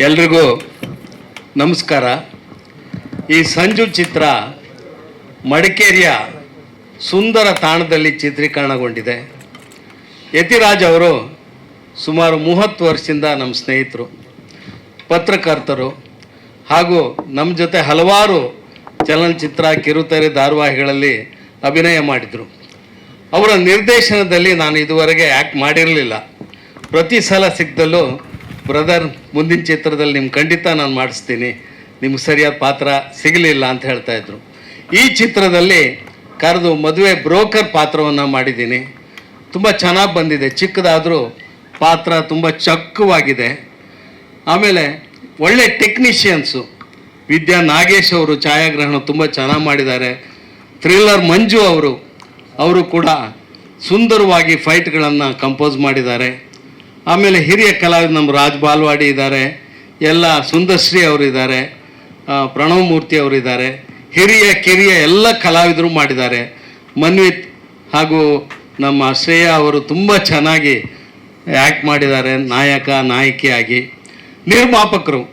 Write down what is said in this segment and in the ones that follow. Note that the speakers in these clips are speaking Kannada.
ಎಲ್ರಿಗೂ ನಮಸ್ಕಾರ. ಈ ಸಂಜು ಚಿತ್ರ ಮಡಿಕೇರಿಯ ಸುಂದರ ತಾಣದಲ್ಲಿ ಚಿತ್ರೀಕರಣಗೊಂಡಿದೆ. ಯತಿರಾಜ್ ಅವರು ಸುಮಾರು 30 ವರ್ಷದಿಂದ ನಮ್ಮ ಸ್ನೇಹಿತರು, ಪತ್ರಕರ್ತರು ಹಾಗೂ ನಮ್ಮ ಜೊತೆ ಹಲವಾರು ಚಲನಚಿತ್ರ, ಕಿರುತೆರೆ, ಧಾರಾವಾಹಿಗಳಲ್ಲಿ ಅಭಿನಯ ಮಾಡಿದರು. ಅವರ ನಿರ್ದೇಶನದಲ್ಲಿ ನಾನು ಇದುವರೆಗೆ ಆ್ಯಕ್ಟ್ ಮಾಡಿರಲಿಲ್ಲ. ಪ್ರತಿ ಸಲ ಸಿಕ್ಕದಲ್ಲೂ ಬ್ರದರ್ ಮುಂದಿನ ಚಿತ್ರದಲ್ಲಿ ನಿಮ್ಗೆ ಖಂಡಿತ ನಾನು ಮಾಡಿಸ್ತೀನಿ, ನಿಮ್ಗೆ ಸರಿಯಾದ ಪಾತ್ರ ಸಿಗಲಿಲ್ಲ ಅಂತ ಹೇಳ್ತಾಯಿದ್ರು. ಈ ಚಿತ್ರದಲ್ಲಿ ಕರೆದು ಮದುವೆ ಬ್ರೋಕರ್ ಪಾತ್ರವನ್ನು ಮಾಡಿದ್ದೀನಿ. ತುಂಬ ಚೆನ್ನಾಗಿ ಬಂದಿದೆ. ಚಿಕ್ಕದಾದರೂ ಪಾತ್ರ ತುಂಬ ಚಕ್ಕವಾಗಿದೆ. ಆಮೇಲೆ ಒಳ್ಳೆ ಟೆಕ್ನಿಷಿಯನ್ಸು ವಿದ್ಯಾ ನಾಗೇಶ್ ಅವರು ಛಾಯಾಗ್ರಹಣ ತುಂಬ ಚೆನ್ನಾಗಿ ಮಾಡಿದ್ದಾರೆ. ಥ್ರಿಲ್ಲರ್ ಮಂಜು ಅವರು ಕೂಡ ಸುಂದರವಾಗಿ ಫೈಟ್ಗಳನ್ನು ಕಂಪೋಸ್ ಮಾಡಿದ್ದಾರೆ. ಆಮೇಲೆ ಹಿರಿಯ ಕಲಾವಿದ ನಮ್ಮ ರಾಜ್ ಬಾಲ್ವಾಡಿ ಇದ್ದಾರೆ, ಎಲ್ಲ ಸುಂದರ್ಶ್ರೀ ಅವರಿದ್ದಾರೆ, ಪ್ರಣವ್ ಮೂರ್ತಿ ಅವರಿದ್ದಾರೆ, ಹಿರಿಯ ಕಿರಿಯ ಎಲ್ಲ ಕಲಾವಿದರು ಮಾಡಿದ್ದಾರೆ. ಮನ್ವಿತ್ ಹಾಗೂ ನಮ್ಮ ಶ್ರೇಯಾ ಅವರು ತುಂಬ ಚೆನ್ನಾಗಿ ಆ್ಯಕ್ಟ್ ಮಾಡಿದ್ದಾರೆ ನಾಯಕ ನಾಯಕಿಯಾಗಿ. ನಿರ್ಮಾಪಕರು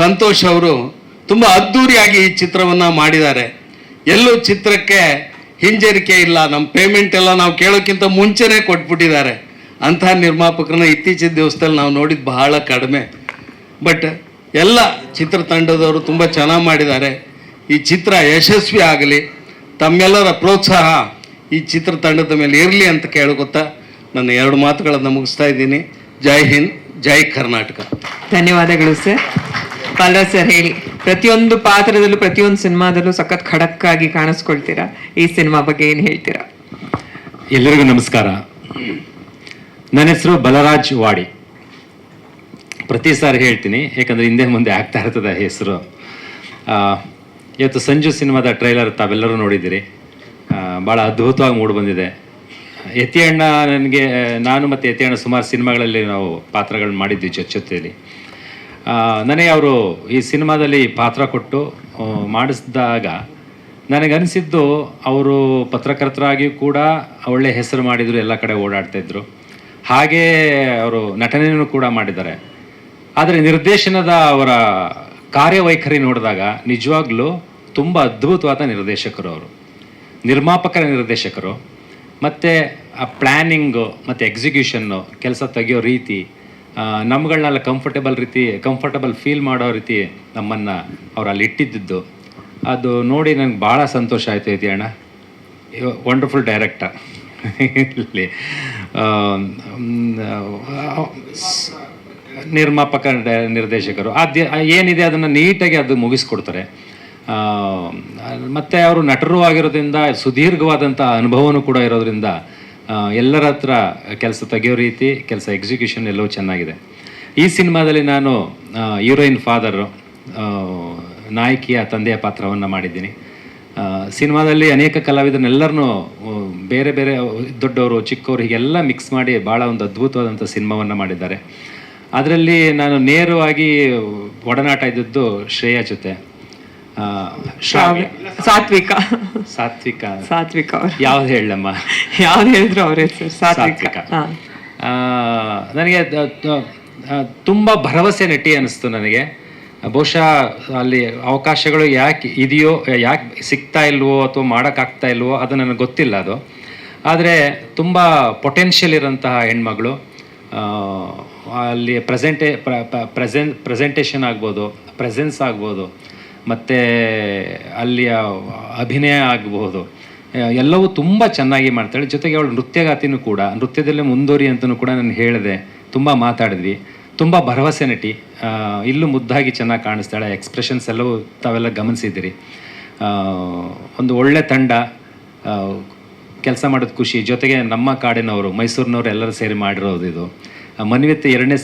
ಸಂತೋಷ್ ಅವರು ತುಂಬ ಅದ್ಧೂರಿಯಾಗಿ ಈ ಚಿತ್ರವನ್ನು ಮಾಡಿದ್ದಾರೆ. ಎಲ್ಲೂ ಚಿತ್ರಕ್ಕೆ ಹಿಂಜರಿಕೆ ಇಲ್ಲ. ನಮ್ಮ ಪೇಮೆಂಟ್ ಎಲ್ಲ ನಾವು ಕೇಳೋಕ್ಕಿಂತ ಮುಂಚೆನೇ ಕೊಟ್ಬಿಟ್ಟಿದ್ದಾರೆ. ಅಂಥ ನಿರ್ಮಾಪಕರನ್ನ ಇತ್ತೀಚಿನ ದಿವಸದಲ್ಲಿ ನಾವು ನೋಡಿದ್ದು ಬಹಳ ಕಡಿಮೆ. ಬಟ್ ಎಲ್ಲ ಚಿತ್ರತಂಡದವರು ತುಂಬ ಚೆನ್ನಾಗಿ ಮಾಡಿದ್ದಾರೆ. ಈ ಚಿತ್ರ ಯಶಸ್ವಿ ಆಗಲಿ, ತಮ್ಮೆಲ್ಲರ ಪ್ರೋತ್ಸಾಹ ಈ ಚಿತ್ರತಂಡದ ಮೇಲೆ ಇರಲಿ ಅಂತ ಕೇಳ್ಕೊತಾ ನನ್ನ 2 ಮಾತುಗಳನ್ನು ಮುಗಿಸ್ತಾ ಇದ್ದೀನಿ. ಜೈ ಹಿಂದ್, ಜೈ ಕರ್ನಾಟಕ. ಧನ್ಯವಾದಗಳು ಸರ್. ಬಾಲರಾಜ್ ಸರ್ ಹೇಳಿ, ಪ್ರತಿಯೊಂದು ಪಾತ್ರದಲ್ಲೂ ಪ್ರತಿಯೊಂದು ಸಿನಿಮಾದಲ್ಲೂ ಸಖತ್ ಖಡಕ್ಕಾಗಿ ಕಾಣಿಸ್ಕೊಳ್ತೀರಾ. ಈ ಸಿನಿಮಾ ಬಗ್ಗೆ ಏನು ಹೇಳ್ತೀರಾ? ಎಲ್ಲರಿಗೂ ನಮಸ್ಕಾರ. ನನ್ನ ಹೆಸರು ಬಲರಾಜ್ ವಾಡಿ. ಪ್ರತಿ ಸಾರಿ ಹೇಳ್ತೀನಿ, ಯಾಕಂದರೆ ಹಿಂದೆ ಮುಂದೆ ಆಗ್ತಾ ಇರ್ತದೆ ಹೆಸರು. ಇವತ್ತು ಸಂಜು ಸಿನಿಮಾದ ಟ್ರೈಲರ್ ತಾವೆಲ್ಲರೂ ನೋಡಿದ್ದೀರಿ. ಭಾಳ ಅದ್ಭುತವಾಗಿ ಮೂಡಿಬಂದಿದೆ. ಯತಿಯಣ್ಣ ನಾನು ಮತ್ತು ಯತಿಯಣ್ಣ ಸುಮಾರು ಸಿನಿಮಾಗಳಲ್ಲಿ ನಾವು ಪಾತ್ರಗಳನ್ನ ಮಾಡಿದ್ವಿ ಜೊತೆಯಲ್ಲಿ. ನನಗೆ ಅವರು ಈ ಸಿನಿಮಾದಲ್ಲಿ ಪಾತ್ರ ಕೊಟ್ಟು ಮಾಡಿಸಿದಾಗ ನನಗನ್ನಿಸಿದ್ದು, ಅವರು ಪತ್ರಕರ್ತರಾಗಿಯೂ ಕೂಡ ಒಳ್ಳೆ ಹೆಸರು ಮಾಡಿದರು, ಎಲ್ಲ ಕಡೆ ಓಡಾಡ್ತಾಯಿದ್ರು. ಹಾಗೇ ಅವರು ನಟನೆಯೂ ಕೂಡ ಮಾಡಿದ್ದಾರೆ. ಆದರೆ ನಿರ್ದೇಶನದ ಅವರ ಕಾರ್ಯವೈಖರಿ ನೋಡಿದಾಗ ನಿಜವಾಗ್ಲೂ ತುಂಬ ಅದ್ಭುತವಾದ ನಿರ್ದೇಶಕರು ಅವರು. ನಿರ್ಮಾಪಕರ ನಿರ್ದೇಶಕರು. ಮತ್ತು ಆ ಪ್ಲ್ಯಾನಿಂಗು ಮತ್ತು ಎಕ್ಸಿಕ್ಯೂಷನ್ನು, ಕೆಲಸ ತೆಗೆಯೋ ರೀತಿ, ನಮ್ಗಳನ್ನೆಲ್ಲ ಕಂಫರ್ಟಬಲ್ ಫೀಲ್ ಮಾಡೋ ರೀತಿ ನಮ್ಮನ್ನು ಅವ್ರು ಅಲ್ಲಿ ಇಟ್ಟಿದ್ದು, ಅದು ನೋಡಿ ನನಗೆ ಭಾಳ ಸಂತೋಷ ಆಯಿತು. ಐತಿ ಅಣ್ಣ, ವಂಡರ್ಫುಲ್ ಡೈರೆಕ್ಟರ್. ಇಲ್ಲಿ ನಿರ್ಮಾಪಕ ನಿರ್ದೇಶಕರು ಏನಿದೆ ಅದನ್ನು ನೀಟಾಗಿ ಅದು ಮುಗಿಸ್ಕೊಡ್ತಾರೆ. ಮತ್ತು ಅವರು ನಟರು ಆಗಿರೋದ್ರಿಂದ ಸುದೀರ್ಘವಾದಂಥ ಅನುಭವನೂ ಕೂಡ ಇರೋದ್ರಿಂದ ಎಲ್ಲರ ಹತ್ರ ಕೆಲಸ ತೆಗೆಯೋ ರೀತಿ, ಕೆಲಸ ಎಕ್ಸಿಕ್ಯೂಷನ್ ಎಲ್ಲವೂ ಚೆನ್ನಾಗಿದೆ. ಈ ಸಿನಿಮಾದಲ್ಲಿ ನಾನು ಹೀರೋಯಿನ್ ಫಾದರು, ನಾಯಕಿಯ ತಂದೆಯ ಪಾತ್ರವನ್ನು ಮಾಡಿದ್ದೀನಿ. ಸಿನಿಮಾದಲ್ಲಿ ಅನೇಕ ಕಲಾವಿದರನ್ನೆಲ್ಲರನ್ನೂ ಬೇರೆ ಬೇರೆ ದೊಡ್ಡವರು ಚಿಕ್ಕವರು ಹೀಗೆಲ್ಲ ಮಿಕ್ಸ್ ಮಾಡಿ ಭಾಳ ಒಂದು ಅದ್ಭುತವಾದಂಥ ಸಿನಿಮಾವನ್ನು ಮಾಡಿದ್ದಾರೆ. ಅದರಲ್ಲಿ ನಾನು ನೇರವಾಗಿ ಒಡನಾಟ ಇದ್ದದ್ದು ಶ್ರೇಯಾ ಜೊತೆ. ಸಾತ್ವಿಕ ಯಾವ್ದು ಹೇಳಮ್ಮ? ಯಾವ್ದು ಹೇಳಿದ್ರು ಅವರೇ ಸಾತ್ವಿಕ. ನನಗೆ ತುಂಬ ಭರವಸೆ ನಟಿ ಅನ್ನಿಸ್ತು ನನಗೆ. ಬಹುಶಃ ಅಲ್ಲಿ ಅವಕಾಶಗಳು ಯಾಕೆ ಇದೆಯೋ, ಯಾಕೆ ಸಿಗ್ತಾ ಇಲ್ವೋ ಅಥವಾ ಮಾಡೋಕ್ಕಾಗ್ತಾ ಇಲ್ವೋ ಅದು ನನಗೆ ಗೊತ್ತಿಲ್ಲ. ಅದು ಆದರೆ ತುಂಬ ಪೊಟೆನ್ಷಿಯಲ್ ಇರೋಂತಹ ಹೆಣ್ಮಗಳು. ಅಲ್ಲಿ ಪ್ರೆಸೆಂಟೇಷನ್ ಆಗ್ಬೋದು, ಪ್ರೆಸೆನ್ಸ್ ಆಗ್ಬೋದು, ಮತ್ತು ಅಲ್ಲಿಯ ಅಭಿನಯ ಆಗಬಹುದು, ಎಲ್ಲವೂ ತುಂಬ ಚೆನ್ನಾಗಿ ಮಾಡ್ತಾಳೆ. ಜೊತೆಗೆ ಅವಳು ನೃತ್ಯಗಾತಿನೂ ಕೂಡ, ನೃತ್ಯದಲ್ಲೇ ಮುಂದುವರಿ ಅಂತಲೂ ಕೂಡ ನಾನು ಹೇಳಿದೆ. ತುಂಬ ಮಾತಾಡಿದ್ವಿ. ತುಂಬ ಭರವಸೆ ನಟಿ. ಇಲ್ಲೂ ಮುದ್ದಾಗಿ ಚೆನ್ನಾಗಿ ಕಾಣಿಸ್ತಾಳೆ. ಎಕ್ಸ್ಪ್ರೆಷನ್ಸ್ ಎಲ್ಲವೂ ತಾವೆಲ್ಲ ಗಮನಿಸಿದ್ದೀರಿ. ಒಂದು ಒಳ್ಳೆ ತಂಡ, ಕೆಲಸ ಮಾಡೋದು ಖುಷಿ. ಜೊತೆಗೆ ನಮ್ಮ ಕಾಡಿನವರು, ಮೈಸೂರಿನವರು ಎಲ್ಲರೂ ಸೇರಿ ಮಾಡಿರೋದು ಇದು. ಮನ್ವಿತ್ ಎರಡನೇ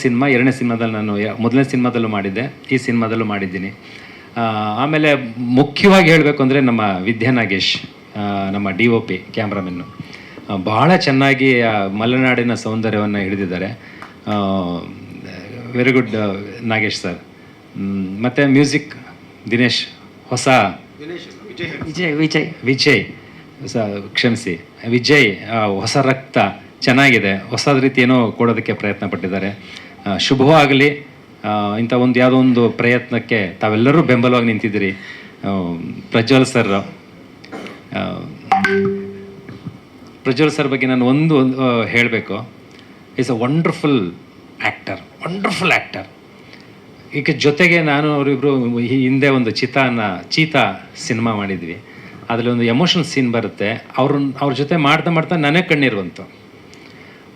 ಸಿನಿಮಾದಲ್ಲಿ ನಾನು ಮೊದಲನೇ ಸಿನಿಮಾದಲ್ಲೂ ಮಾಡಿದ್ದೆ, ಈ ಸಿನಿಮಾದಲ್ಲೂ ಮಾಡಿದ್ದೀನಿ. ಆಮೇಲೆ ಮುಖ್ಯವಾಗಿ ಹೇಳಬೇಕು ಅಂದರೆ ನಮ್ಮ ವಿದ್ಯಾ ನಾಗೇಶ್, ನಮ್ಮ DOP ಕ್ಯಾಮ್ರಾಮೆನ್ನು, ಭಾಳ ಚೆನ್ನಾಗಿ ಮಲೆನಾಡಿನ ಸೌಂದರ್ಯವನ್ನು ಹಿಡಿದಿದ್ದಾರೆ. Very good Nagesh sir. ಮತ್ತು ಮ್ಯೂಸಿಕ್ ದಿನೇಶ್, ವಿಜಯ್ ಕ್ಷಮಿಸಿ ವಿಜಯ್, ಹೊಸ ರಕ್ತ ಚೆನ್ನಾಗಿದೆ. ಹೊಸದ ರೀತಿ ಏನೋ ಕೊಡೋದಕ್ಕೆ ಪ್ರಯತ್ನ ಪಟ್ಟಿದ್ದಾರೆ. ಶುಭವಾಗಲಿ. ಇಂಥ ಒಂದು ಯಾವುದೋ ಒಂದು ಪ್ರಯತ್ನಕ್ಕೆ ತಾವೆಲ್ಲರೂ ಬೆಂಬಲವಾಗಿ ನಿಂತಿದ್ದೀರಿ. ಪ್ರಜ್ವಲ್ ಸರ್, ಪ್ರಜ್ವಲ್ ಸರ್ ಬಗ್ಗೆ ನಾನು ಒಂದು ಹೇಳಬೇಕು. Is a wonderful actor. ಈಗ ಜೊತೆಗೆ ನಾನು ಅವರಿಬ್ಬರು ಹಿಂದೆ ಒಂದು ಚೀತಾ ಸಿನಿಮಾ ಮಾಡಿದ್ವಿ. ಅದರಲ್ಲಿ ಒಂದು ಎಮೋಷನಲ್ ಸೀನ್ ಬರುತ್ತೆ. ಅವ್ರ ಜೊತೆ ಮಾಡ್ತಾ ನನಗೆ ಕಣ್ಣೀರುವಂತು.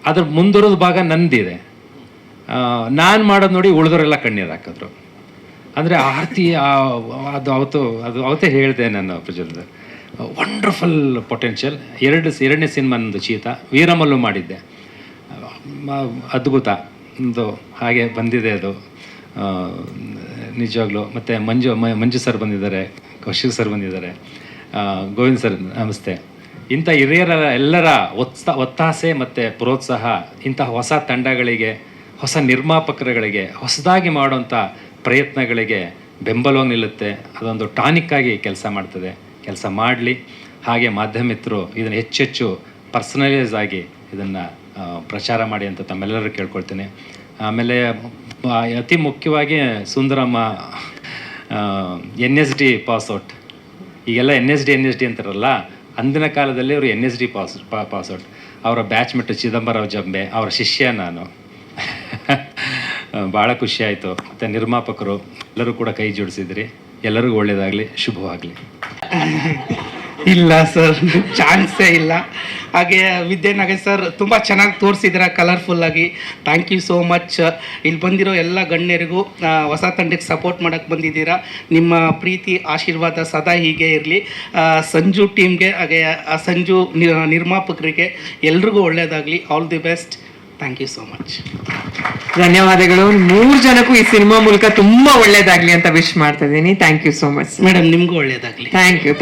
ಅದ್ರ ಮುಂದುವರೆದ ಭಾಗ ನಂದಿದೆ. ನಾನು ಮಾಡೋದು ನೋಡಿ ಉಳಿದವರೆಲ್ಲ ಕಣ್ಣೀರು ಹಾಕಿದ್ರು. ಅಂದರೆ ಆರ್ತಿ ಅದು ಅವತ್ತೇ ಹೇಳಿದೆ ನಾನು ಪ್ರಜ್ವಲ್. Wonderful potential. ಎರಡನೇ ಸಿನಿಮಾ ನಂದು ಚೀತಾ, ವೀರಮಲ್ಲು ಮಾಡಿದ್ದೆ, ಅದ್ಭುತ ಒಂದು ಹಾಗೆ ಬಂದಿದೆ ಅದು ನಿಜವಾಗ್ಲೂ. ಮತ್ತು ಮಂಜು ಸರ್ ಬಂದಿದ್ದಾರೆ, ಕೌಶಿಕ್ ಸರ್ ಬಂದಿದ್ದಾರೆ, ಗೋವಿಂದ್ ಸರ್ ನಮಸ್ತೆ. ಇಂಥ ಹಿರಿಯರ ಎಲ್ಲರ ಒತ್ತಾಸೆ ಮತ್ತು ಪ್ರೋತ್ಸಾಹ ಇಂತಹ ಹೊಸ ತಂಡಗಳಿಗೆ, ಹೊಸ ನಿರ್ಮಾಪಕರುಗಳಿಗೆ, ಹೊಸದಾಗಿ ಮಾಡುವಂಥ ಪ್ರಯತ್ನಗಳಿಗೆ ಬೆಂಬಲವಾಗಿ ನಿಲ್ಲುತ್ತೆ. ಅದೊಂದು ಟಾನಿಕ್ ಆಗಿ ಕೆಲಸ ಮಾಡ್ತದೆ. ಕೆಲಸ ಮಾಡಲಿ. ಹಾಗೆ ಮಾಧ್ಯಮಿತರು ಇದನ್ನು ಹೆಚ್ಚೆಚ್ಚು ಪರ್ಸನಲೈಸ್ ಆಗಿ ಇದನ್ನು ಪ್ರಚಾರ ಮಾಡಿ ಅಂತ ತಮ್ಮೆಲ್ಲರೂ ಕೇಳ್ಕೊಳ್ತೇನೆ. ಆಮೇಲೆ ಅತಿ ಮುಖ್ಯವಾಗಿ ಸುಂದರಮ್ಮ NSD ಪಾಸ್ಔಟ್. ಈಗೆಲ್ಲ NSD ಅಂತಾರಲ್ಲ, ಅಂದಿನ ಕಾಲದಲ್ಲಿ ಅವರು NSD ಪಾಸ್ಔಟ್. ಅವರ ಬ್ಯಾಚ್ಮೆಟ್ ಚಿದಂಬರರಾವ್ ಜಂಬೆ, ಅವರ ಶಿಷ್ಯ ನಾನು. ಭಾಳ ಖುಷಿಯಾಯಿತು. ಮತ್ತು ನಿರ್ಮಾಪಕರು ಎಲ್ಲರೂ ಕೂಡ ಕೈ ಜೋಡಿಸಿದ್ರಿ. ಎಲ್ಲರಿಗೂ ಒಳ್ಳೆಯದಾಗಲಿ, ಶುಭವಾಗಲಿ. ಇಲ್ಲ ಸರ್, ಚಾನ್ಸೇ ಇಲ್ಲ. ಹಾಗೆ ವಿದ್ಯಾನಗರ್ ಸರ್ ತುಂಬ ಚೆನ್ನಾಗಿ ತೋರಿಸಿದ್ದೀರಾ, ಕಲರ್ಫುಲ್ಲಾಗಿ. Thank you so much. ಇಲ್ಲಿ ಬಂದಿರೋ ಎಲ್ಲ ಗಣ್ಯರಿಗೂ, ಹೊಸ ತಂಡಕ್ಕೆ ಸಪೋರ್ಟ್ ಮಾಡೋಕ್ಕೆ ಬಂದಿದ್ದೀರಾ. ನಿಮ್ಮ ಪ್ರೀತಿ ಆಶೀರ್ವಾದ ಸದಾ ಹೀಗೆ ಇರಲಿ. ಸಂಜು ಟೀಮ್ಗೆ, ಹಾಗೆ ಸಂಜು ನಿರ್ಮಾಪಕರಿಗೆ ಎಲ್ರಿಗೂ ಒಳ್ಳೆಯದಾಗಲಿ. All the best. Thank you so much. ಧನ್ಯವಾದಗಳು. 3 ಜನಕ್ಕೂ ಈ ಸಿನಿಮಾ ಮೂಲಕ ತುಂಬಾ ಒಳ್ಳೇದಾಗ್ಲಿ ಅಂತ ವಿಶ್ ಮಾಡ್ತಾ ಇದ್ದೀನಿ. Thank you so much madam. ನಿಮಗೂ ಒಳ್ಳೆಯದಾಗಲಿ. Thank you.